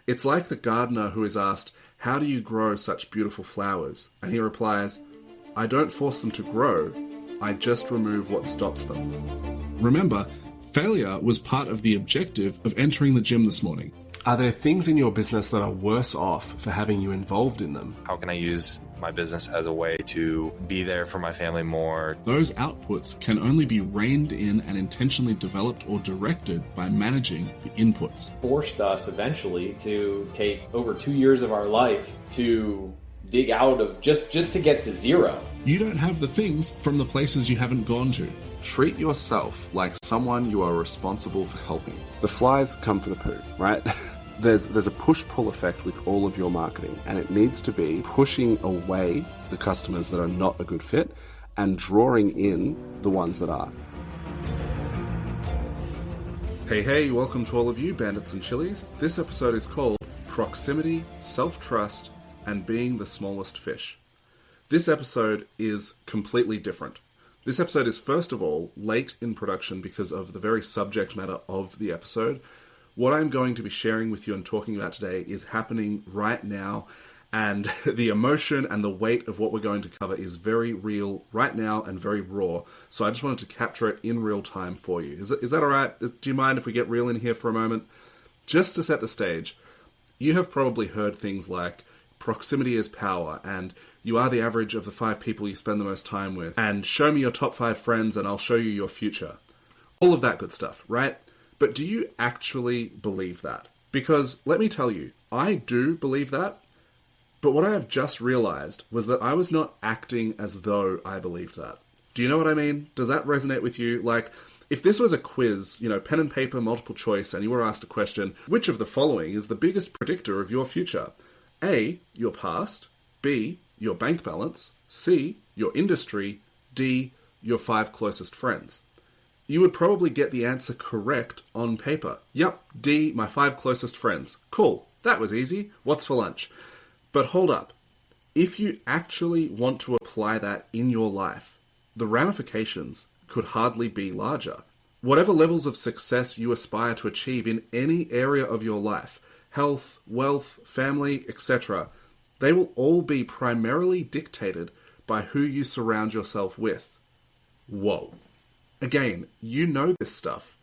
It's like the gardener who is asked, "How do you grow such beautiful flowers?" And he replies, "I don't force them to grow, I just remove what stops them." Remember, failure was part of the objective of entering the gym this morning. Are there things in your business that are worse off for having you involved in them? How can I use my business as a way to be there for my family more? Those outputs can only be reined in and intentionally developed or directed by managing the inputs. Forced us eventually to take over 2 years of our life to dig out of just to get to zero. You don't have the things from the places you haven't gone to. Treat yourself like someone you are responsible for helping. The flies come for the poo, right? There's a push-pull effect with all of your marketing, and it needs to be pushing away the customers that are not a good fit and drawing in the ones that are. Hey, welcome to all of you bandits and chilies. This episode is called Proximity, Self-Trust, and Being the Smallest Fish. This episode is completely different. This episode is, first of all, late in production because of the very subject matter of the episode. What I'm going to be sharing with you and talking about today is happening right now, and the emotion and the weight of what we're going to cover is very real right now and very raw. So I just wanted to capture it in real time for you. Is that all right? Do you mind if we get real in here for a moment? Just to set the stage, you have probably heard things like proximity is power, and you are the average of the 5 people you spend the most time with, and show me your top 5 friends and I'll show you your future. All of that good stuff, right? But do you actually believe that? Because let me tell you, I do believe that, but what I have just realized was that I was not acting as though I believed that. Do you know what I mean? Does that resonate with you? Like, if this was a quiz, pen and paper, multiple choice, and you were asked a question, which of the following is the biggest predictor of your future? A, your past. B, your bank balance. C, your industry. D, your 5 closest friends. You would probably get the answer correct on paper. Yep, D, my 5 closest friends. Cool, that was easy. What's for lunch? But hold up. If you actually want to apply that in your life, the ramifications could hardly be larger. Whatever levels of success you aspire to achieve in any area of your life, health, wealth, family, etc., they will all be primarily dictated by who you surround yourself with. Whoa. Again, you know this stuff,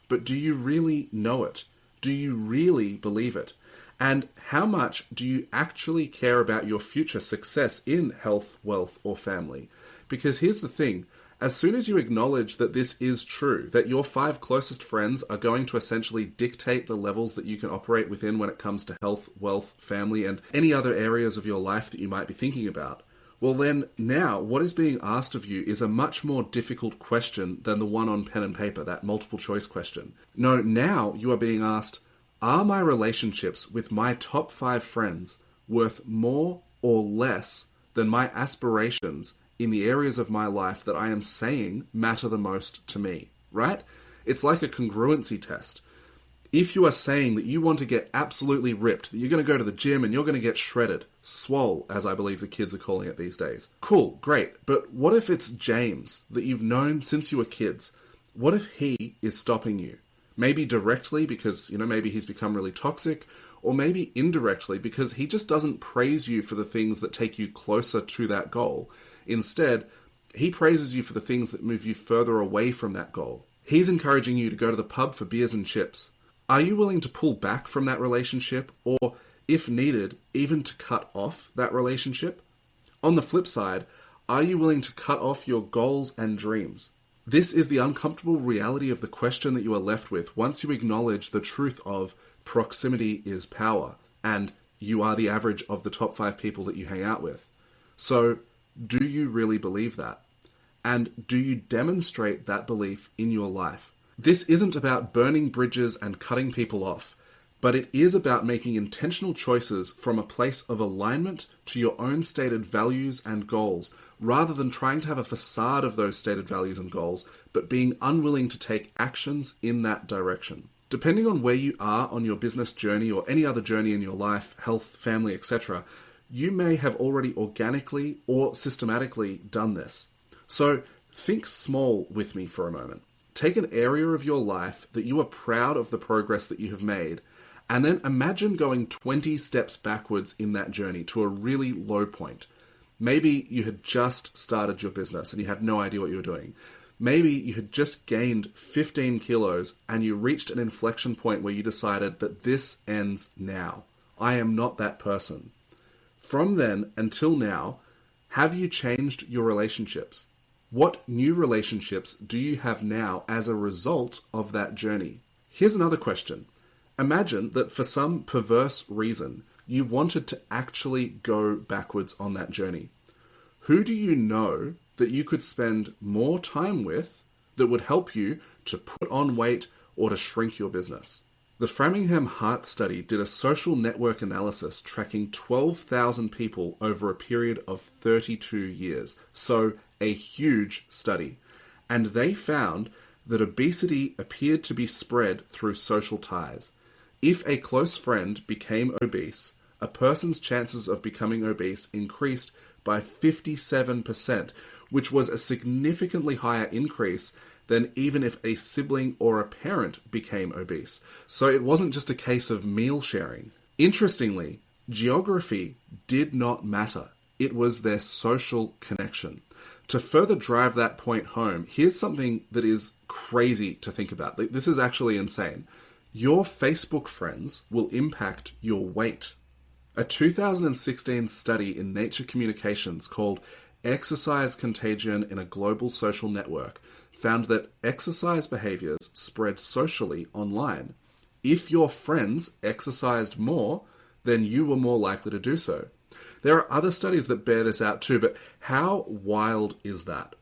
but do you really know it? Do you really believe it? And how much do you actually care about your future success in health, wealth, or family? Because here's the thing, as soon as you acknowledge that this is true, that your 5 closest friends are going to essentially dictate the levels that you can operate within when it comes to health, wealth, family, and any other areas of your life that you might be thinking about, well then, now, what is being asked of you is a much more difficult question than the one on pen and paper, that multiple choice question. No, now you are being asked, are my relationships with my top 5 friends worth more or less than my aspirations in the areas of my life that I am saying matter the most to me, right? It's like a congruency test. If you are saying that you want to get absolutely ripped, that you're going to go to the gym and you're going to get shredded, swole, as I believe the kids are calling it these days. Cool, great, but what if it's James that you've known since you were kids? What if he is stopping you? Maybe directly because, maybe he's become really toxic, or maybe indirectly because he just doesn't praise you for the things that take you closer to that goal. Instead, he praises you for the things that move you further away from that goal. He's encouraging you to go to the pub for beers and chips. Are you willing to pull back from that relationship, or, if needed, even to cut off that relationship? On the flip side, are you willing to cut off your goals and dreams? This is the uncomfortable reality of the question that you are left with once you acknowledge the truth of proximity is power, and you are the average of the top 5 people that you hang out with. So, do you really believe that? And do you demonstrate that belief in your life? This isn't about burning bridges and cutting people off, but it is about making intentional choices from a place of alignment to your own stated values and goals, rather than trying to have a facade of those stated values and goals, but being unwilling to take actions in that direction. Depending on where you are on your business journey or any other journey in your life, health, family, etc., you may have already organically or systematically done this. So think small with me for a moment. Take an area of your life that you are proud of the progress that you have made And then imagine going 20 steps backwards in that journey to a really low point. Maybe you had just started your business and you had no idea what you were doing. Maybe you had just gained 15 kilos and you reached an inflection point where you decided that this ends now. I am not that person. From then until now, have you changed your relationships? What new relationships do you have now as a result of that journey? Here's another question. Imagine that for some perverse reason, you wanted to actually go backwards on that journey. Who do you know that you could spend more time with that would help you to put on weight or to shrink your business? The Framingham Heart Study did a social network analysis tracking 12,000 people over a period of 32 years, so a huge study. And they found that obesity appeared to be spread through social ties. If a close friend became obese, a person's chances of becoming obese increased by 57%, which was a significantly higher increase than even if a sibling or a parent became obese. So it wasn't just a case of meal sharing. Interestingly, geography did not matter. It was their social connection. To further drive that point home, here's something that is crazy to think about. This is actually insane. Your Facebook friends will impact your weight. A 2016 study in Nature Communications called Exercise Contagion in a Global Social Network found that exercise behaviors spread socially online. If your friends exercised more, then you were more likely to do so. There are other studies that bear this out too, but how wild is that?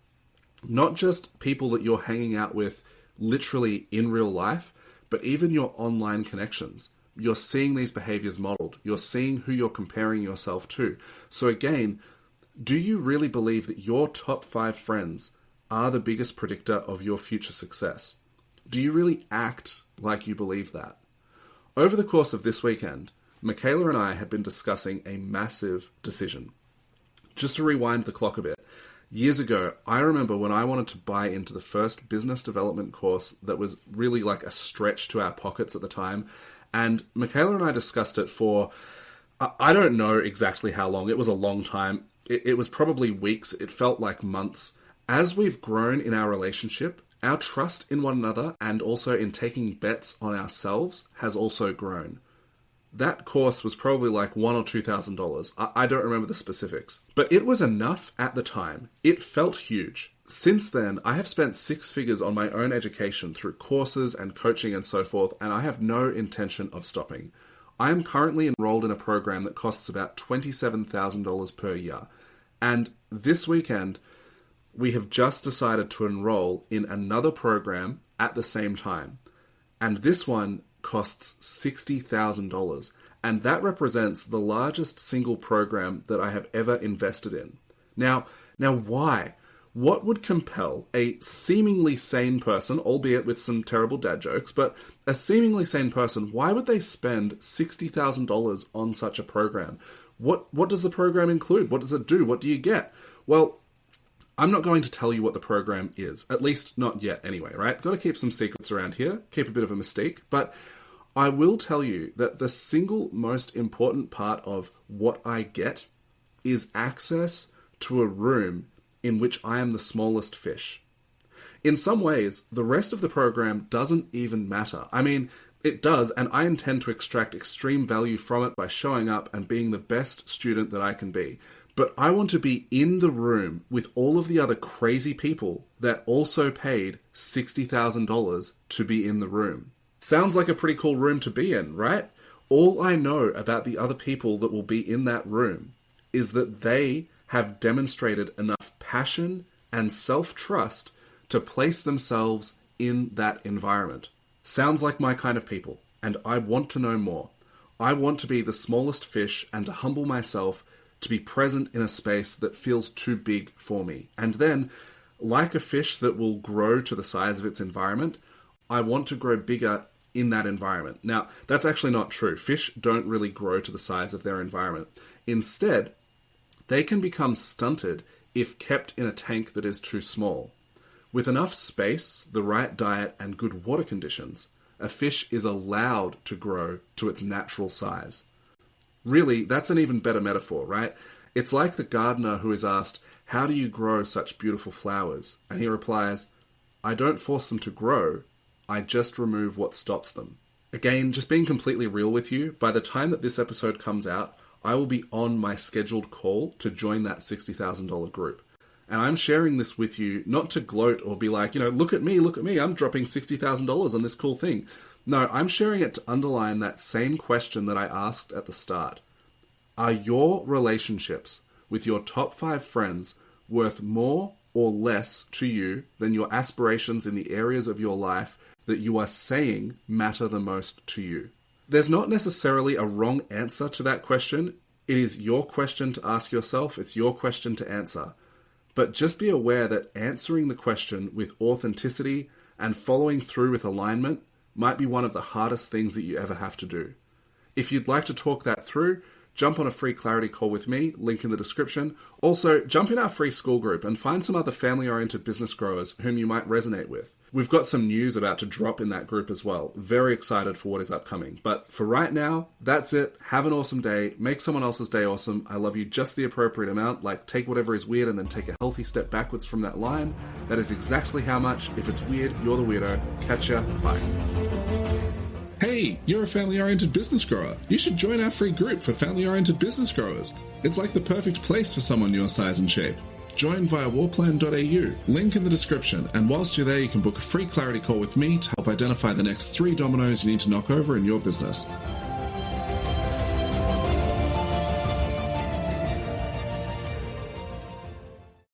Not just people that you're hanging out with literally in real life, but even your online connections. You're seeing these behaviors modeled. You're seeing who you're comparing yourself to. So again, do you really believe that your top 5 friends are the biggest predictor of your future success? Do you really act like you believe that? Over the course of this weekend, Mikayla and I had been discussing a massive decision. Just to rewind the clock a bit, years ago, I remember when I wanted to buy into the first business development course that was really like a stretch to our pockets at the time. And Mikayla and I discussed it for, I don't know exactly how long. It was a long time. It was probably weeks. It felt like months. As we've grown in our relationship, our trust in one another and also in taking bets on ourselves has also grown. That course was probably like $1,000 or $2,000. I don't remember the specifics, but it was enough at the time. It felt huge. Since then, I have spent 6 figures on my own education through courses and coaching and so forth, and I have no intention of stopping. I am currently enrolled in a program that costs about $27,000 per year. And this weekend, we have just decided to enroll in another program at the same time. And this one costs $60,000. And that represents the largest single program that I have ever invested in. Now why? What would compel a seemingly sane person, albeit with some terrible dad jokes, but a seemingly sane person, why would they spend $60,000 on such a program? What does the program include? What does it do? What do you get? Well, I'm not going to tell you what the program is, at least not yet anyway, right? Got to keep some secrets around here, keep a bit of a mystique, but I will tell you that the single most important part of what I get is access to a room in which I am the smallest fish. In some ways, the rest of the program doesn't even matter. I mean, it does, and I intend to extract extreme value from it by showing up and being the best student that I can be. But I want to be in the room with all of the other crazy people that also paid $60,000 to be in the room. Sounds like a pretty cool room to be in, right? All I know about the other people that will be in that room is that they have demonstrated enough passion and self-trust to place themselves in that environment. Sounds like my kind of people, and I want to know more. I want to be the smallest fish and to humble myself to be present in a space that feels too big for me. And then, like a fish that will grow to the size of its environment, I want to grow bigger in that environment. Now, that's actually not true. Fish don't really grow to the size of their environment. Instead, they can become stunted if kept in a tank that is too small. With enough space, the right diet, and good water conditions, a fish is allowed to grow to its natural size. Really, that's an even better metaphor, right? It's like the gardener who is asked, "How do you grow such beautiful flowers?" And he replies, "I don't force them to grow, I just remove what stops them." Again, just being completely real with you, by the time that this episode comes out, I will be on my scheduled call to join that $60,000 group. And I'm sharing this with you not to gloat or be like, look at me, I'm dropping $60,000 on this cool thing. No, I'm sharing it to underline that same question that I asked at the start. Are your relationships with your top 5 friends worth more or less to you than your aspirations in the areas of your life that you are saying matter the most to you? There's not necessarily a wrong answer to that question. It is your question to ask yourself. It's your question to answer. But just be aware that answering the question with authenticity and following through with alignment might be one of the hardest things that you ever have to do. If you'd like to talk that through, jump on a free clarity call with me, link in the description. Also, jump in our free school group and find some other family-oriented business growers whom you might resonate with. We've got some news about to drop in that group as well. Very excited for what is upcoming. But for right now, that's it. Have an awesome day. Make someone else's day awesome. I love you just the appropriate amount. Like, take whatever is weird and then take a healthy step backwards from that line. That is exactly how much. If it's weird, you're the weirdo. Catch ya. Bye. Hey, you're a family-oriented business grower. You should join our free group for family-oriented business growers. It's like the perfect place for someone your size and shape. Join via warplan.au, link in the description, and whilst you're there you can book a free clarity call with me to help identify the next 3 dominoes you need to knock over in your business.